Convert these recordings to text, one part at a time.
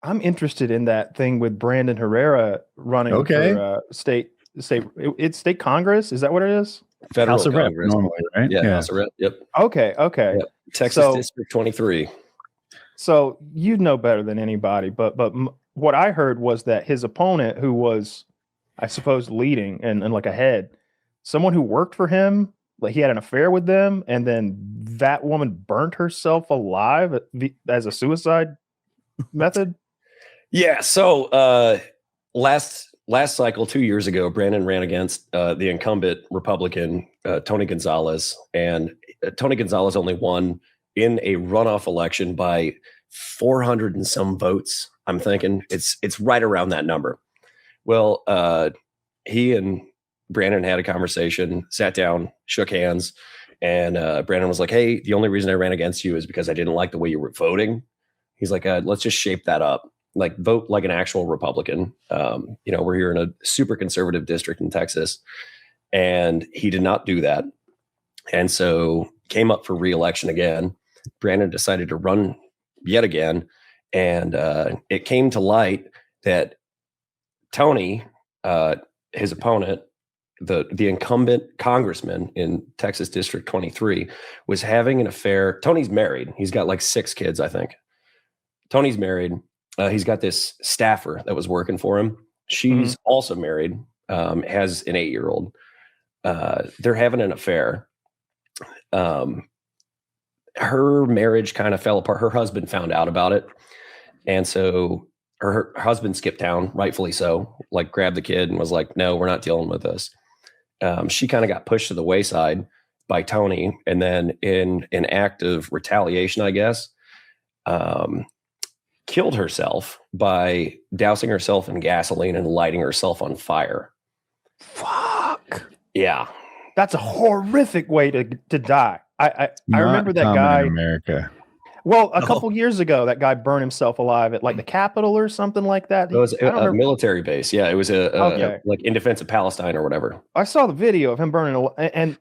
I'm interested in that thing with Brandon Herrera running for state. It's state Congress. Is that what it is? Federal House of Rep Congress. normally, right? Yeah, House of Rep. Yep. Okay. Yep. Texas District 23. So you know better than anybody, but what I heard was that his opponent, who was, I suppose, leading and like ahead, someone who worked for him, like he had an affair with them, and then that woman burnt herself alive as a suicide method. Yeah. So last cycle, 2 years ago, Brandon ran against the incumbent Republican, Tony Gonzalez, and Tony Gonzalez only won in a runoff election by 400 and some votes. I'm thinking it's right around that number. Well, he and Brandon had a conversation, sat down, shook hands, and Brandon was like, "Hey, the only reason I ran against you is because I didn't like the way you were voting." He's like, "Let's just shape that up. Like vote like an actual Republican." We're here in a super conservative district in Texas, and he did not do that. And so came up for re-election again. Brandon decided to run yet again. And it came to light that Tony, his opponent, the incumbent congressman in Texas District 23, was having an affair. Tony's married. He's got like 6 kids, I think. Tony's married. He's got this staffer that was working for him. She's also married, has an 8-year-old. They're having an affair. Her marriage kind of fell apart. Her husband found out about it. And so her husband skipped town, rightfully so, like grabbed the kid and was like, "No, we're not dealing with this." She kind of got pushed to the wayside by Tony. And then in an act of retaliation, I guess, killed herself by dousing herself in gasoline and lighting herself on fire. Fuck. Yeah. That's a horrific way to die. I remember that guy in America. Well, a couple years ago, that guy burned himself alive at like the Capitol or something like that. It was a military base. Yeah, it was like in defense of Palestine or whatever. I saw the video of him burning, and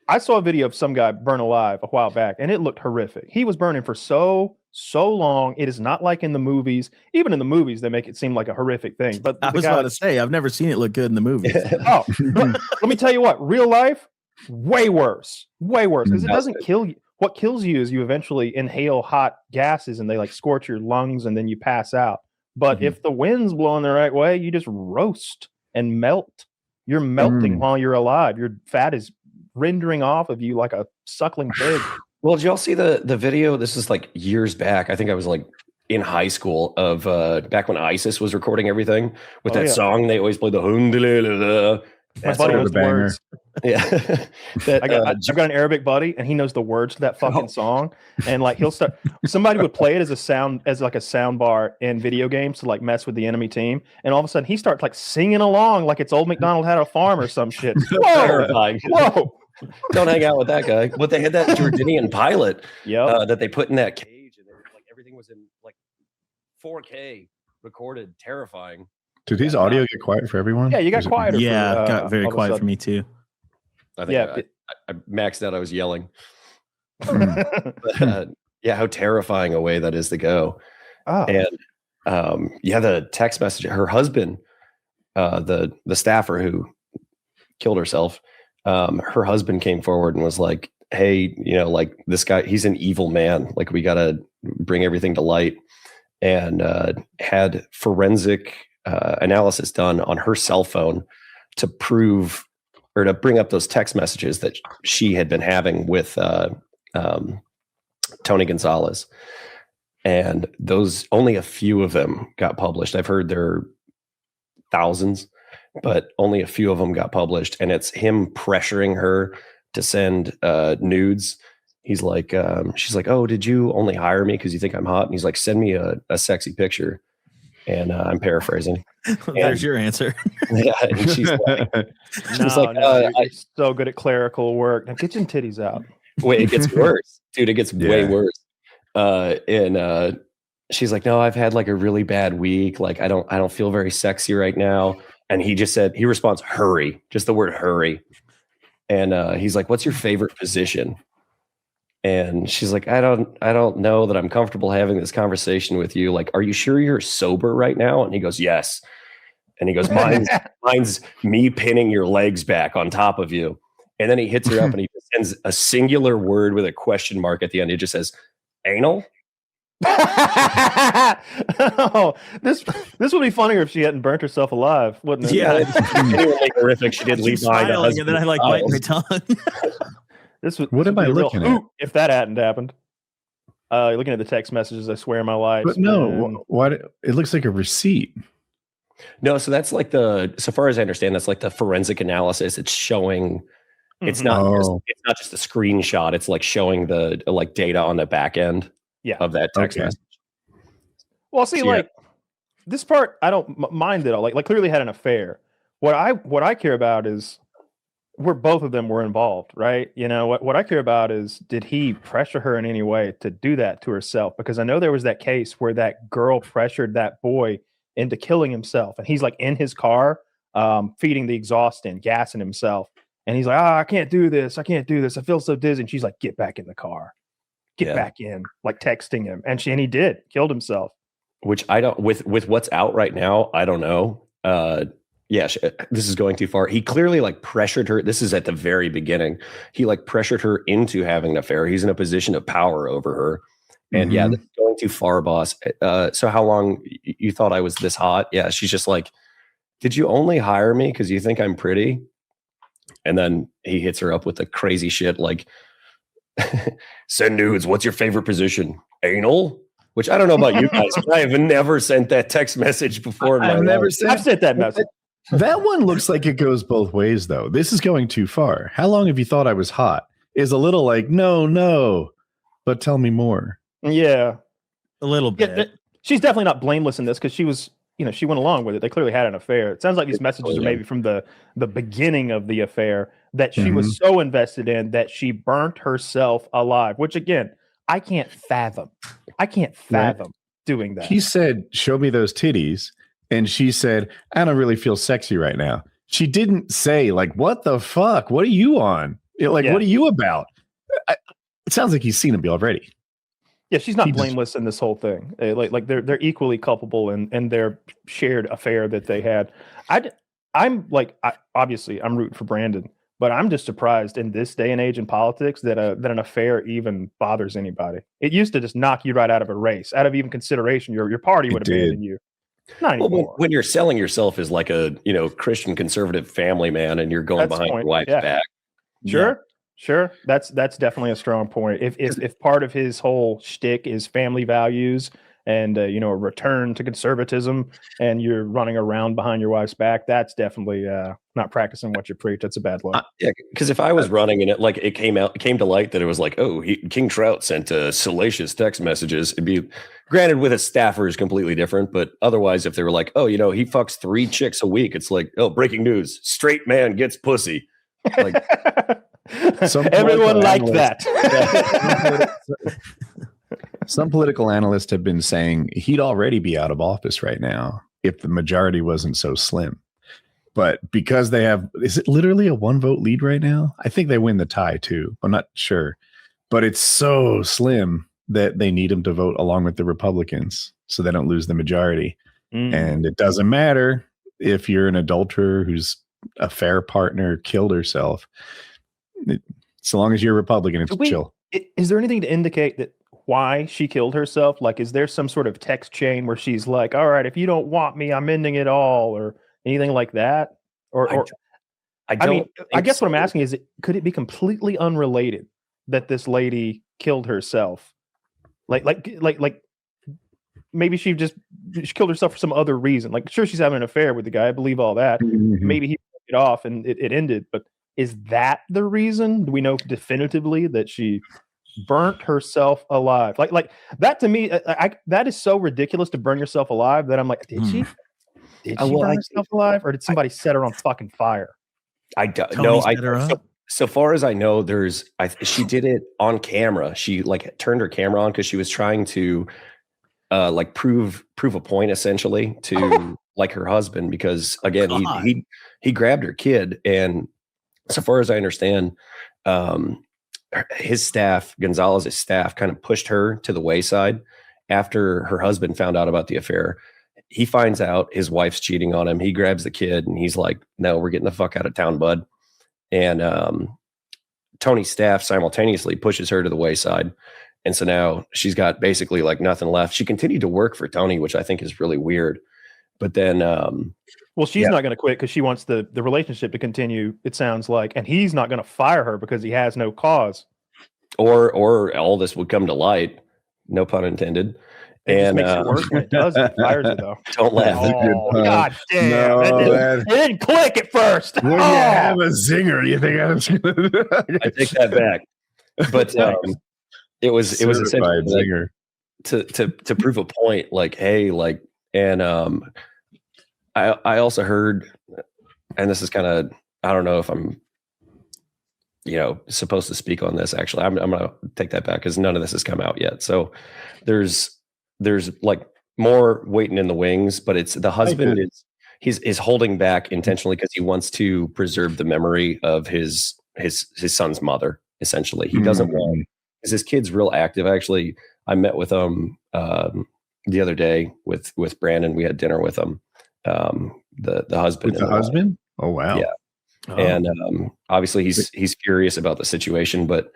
I saw a video of some guy burned alive a while back, and it looked horrific. He was burning for so long. It is not like in the movies. Even in the movies, they make it seem like a horrific thing. But I was about to say, I've never seen it look good in the movies. Oh, let me tell you what, real life, way worse, because it doesn't kill you. What kills you is you eventually inhale hot gases and they like scorch your lungs and then you pass out. But if the wind's blowing the right way, you just roast and melt. You're melting while you're alive. Your fat is rendering off of you like a suckling pig. Well, did y'all see the video? This is like years back. I think I was like in high school of back when ISIS was recording everything with that song. They always play the That's one of the words. Yeah. I've got an Arabic buddy and he knows the words to that fucking song. And like somebody would play it as like a sound bar in video games to like mess with the enemy team. And all of a sudden he starts like singing along like it's old MacDonald had a farm or some shit. Whoa. Don't hang out with that guy. But they had that Jordanian pilot that they put in that cage and like everything was in like 4K recorded, terrifying. Did his audio get quiet for everyone? Yeah, you got quieter. Yeah, it got very quiet for me too. I think I maxed out. I was yelling. But, how terrifying a way that is to go. And the text message. Her husband, the staffer who killed herself, her husband came forward and was like, "Hey, like this guy, he's an evil man. Like we got to bring everything to light." And had forensic analysis done on her cell phone to prove or to bring up those text messages that she had been having with Tony Gonzalez. And those, only a few of them got published. I've heard there are thousands, but only a few of them got published. And it's him pressuring her to send nudes. He's like, she's like, "Oh, did you only hire me because you think I'm hot?" And he's like, "Send me a sexy picture." And I'm paraphrasing. There's your answer. Yeah, and she's like, you're so good at clerical work. Now get your titties out. Wait, it gets worse, dude. It gets way worse. And she's like, "No, I've had like a really bad week. Like, I don't feel very sexy right now." And he responds, "Hurry," just the word "hurry." And he's like, "What's your favorite position?" And she's like, I don't know that I'm comfortable having this conversation with you. Like, are you sure you're sober right now? And he goes, yes. And he goes, mine's me pinning your legs back on top of you. And then he hits her up and he sends a singular word with a question mark at the end. It just says, anal. Oh, this would be funnier if she hadn't burnt herself alive, wouldn't it? Yeah. Genuinely horrific. She did leave behind a husband. And then I like bite my tongue. What am I looking at? If that hadn't happened. You're looking at the text messages, I swear my life. But no, what? It looks like a receipt. No, so that's like so far as I understand, that's like the forensic analysis. It's showing, it's not just a screenshot. It's like showing the like data on the back end of that text message. Well, see, like this part, I don't mind it all. Like clearly had an affair. What I care about is where both of them were involved, right? You know, what I care about is, did he pressure her in any way to do that to herself? Because I know there was that case where that girl pressured that boy into killing himself, and he's like in his car, feeding the exhaust in, gassing himself, and he's like, I can't do this, I feel so dizzy. And she's like, get back in the car, get back in, like texting him, and he did, killed himself. Which I don't, with what's out right now, I don't know. This is going too far. He clearly like pressured her. This is at the very beginning. He like pressured her into having an affair. He's in a position of power over her. And this is going too far, boss. So how long you thought I was this hot? Yeah. She's just like, did you only hire me because you think I'm pretty? And then he hits her up with the crazy shit like, send nudes. What's your favorite position? Anal? Which I don't know about you guys, but I have never sent that text message before. I've sent that message. That one looks like it goes both ways, though. This is going too far. How long have you thought I was hot? Is a little like, no, but tell me more. Yeah, a little bit. Yeah, she's definitely not blameless in this because she was, she went along with it. They clearly had an affair. It sounds like these messages are maybe from the beginning of the affair that she was so invested in that she burnt herself alive, which again, I can't fathom. Doing that. He said, show me those titties. And she said, I don't really feel sexy right now. She didn't say, like, what the fuck? What are you on? What are you about? It sounds like he's seen him already. Yeah, she's not blameless in this whole thing. Like they're equally culpable in their shared affair that they had. Obviously I'm rooting for Brandon, but I'm just surprised in this day and age in politics that an affair even bothers anybody. It used to just knock you right out of a race, out of even consideration. Your party would abandon you. Not anymore. When you're selling yourself as like a Christian conservative family man, and you're going behind your wife's back. Sure. That's definitely a strong point. If part of his whole shtick is family values and a return to conservatism, and you're running around behind your wife's back, that's definitely not practicing what you preach. That's a bad look. Because if I was running and it came to light that it was like, King Trout sent salacious text messages, it'd be, granted, with a staffer is completely different, but otherwise, if they were like, he fucks 3 chicks a week, it's like, breaking news, straight man gets pussy. Like, everyone liked that. Some political analysts have been saying he'd already be out of office right now if the majority wasn't so slim. But because is it literally a 1-vote lead right now? I think they win the tie too. I'm not sure. But it's so slim that they need him to vote along with the Republicans so they don't lose the majority. And it doesn't matter if you're an adulterer whose affair partner killed herself. So long as you're a Republican, it's chill. Is there anything to indicate that why she killed herself? Like, is there some sort of text chain where she's like, all right, if you don't want me, I'm ending it all, or anything like that? I guess what I'm asking is, could it be completely unrelated that this lady killed herself? Like maybe she killed herself for some other reason. Like, sure, she's having an affair with the guy. I believe all that. Maybe he took it off and it ended, but is that the reason? Do we know definitively that she burnt herself alive? Like that to me, that is so ridiculous to burn yourself alive that I'm like, did she burn herself alive, or did somebody set her on fucking fire? I don't know. So far as I know, she did it on camera. She like turned her camera on because she was trying to prove a point essentially to like her husband, because again, he grabbed her kid, and so far as I understand, his staff, Gonzalez's staff, kind of pushed her to the wayside after her husband found out about the affair. He finds out his wife's cheating on him. He grabs the kid and he's like, no, we're getting the fuck out of town, bud. And Tony's staff simultaneously pushes her to the wayside. And so now she's got basically like nothing left. She continued to work for Tony, which I think is really weird. But then, well, she's not going to quit because she wants the relationship to continue, it sounds like. And he's not going to fire her because he has no cause. Or all this would come to light. No pun intended. It makes it worse when it does. It fires it, though. Don't laugh. Oh, God damn. No, it didn't click at first. When you have a zinger, you think I was gonna... I take that back. But it was essentially zinger. To prove a point, like, hey, like, and I also heard, and this is kind of, I don't know if I'm, supposed to speak on this. Actually, I'm gonna take that back because none of this has come out yet. So there's like more waiting in the wings, but it's the husband is holding back intentionally because he wants to preserve the memory of his son's mother. Essentially, he doesn't want, because his kid's real active. Actually, I met with him the other day with Brandon. We had dinner with him. The husband. With the husband? Oh wow. Yeah. Oh. And obviously he's furious about the situation, but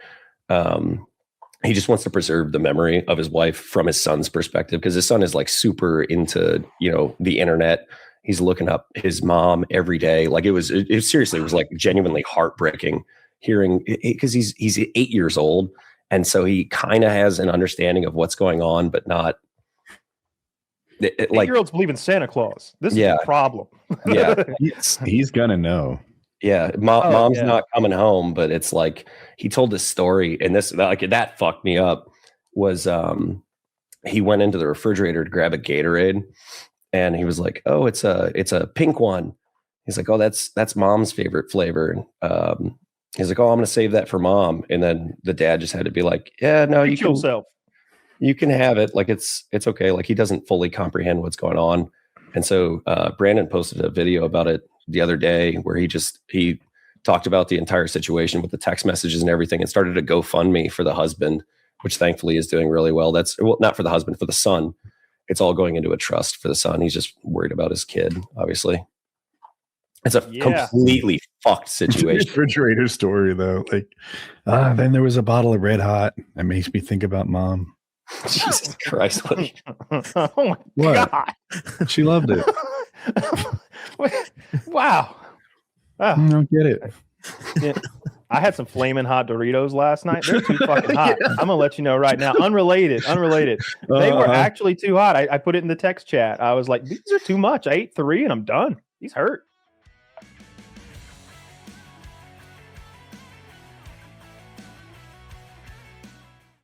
he just wants to preserve the memory of his wife from his son's perspective, because his son is like super into the internet. He's looking up his mom every day. Like it seriously was like genuinely heartbreaking hearing, because he's 8 years old, and so he kind of has an understanding of what's going on, but not. Like 8-year-olds believe in Santa Claus. This is a problem. Yeah, he's gonna know. Yeah, mom's not coming home, but it's like he told this story, and this that fucked me up. Was he went into the refrigerator to grab a Gatorade, and he was like, "Oh, it's a pink one." He's like, "Oh, that's mom's favorite flavor." He's like, "Oh, I'm gonna save that for mom." And then the dad just had to be like, "Yeah, no, you can have it. Like it's okay." Like he doesn't fully comprehend what's going on, and so Brandon posted a video about it the other day where he talked about the entire situation with the text messages and everything, and started a GoFundMe for the husband, which thankfully is doing really well. That's not for the husband, for the son. It's all going into a trust for the son. He's just worried about his kid, obviously. It's a completely fucked situation. Refrigerator story though. Like, then there was a bottle of Red Hot. That makes me think about mom. Jesus Christ. Oh my God. She loved it. Wow. I don't get it. Yeah. I had some flaming hot Doritos last night. They're too fucking hot. I'm gonna let you know right now. Unrelated. They were actually too hot. I put it in the text chat. I was like, these are too much. I ate 3 and I'm done. These hurt.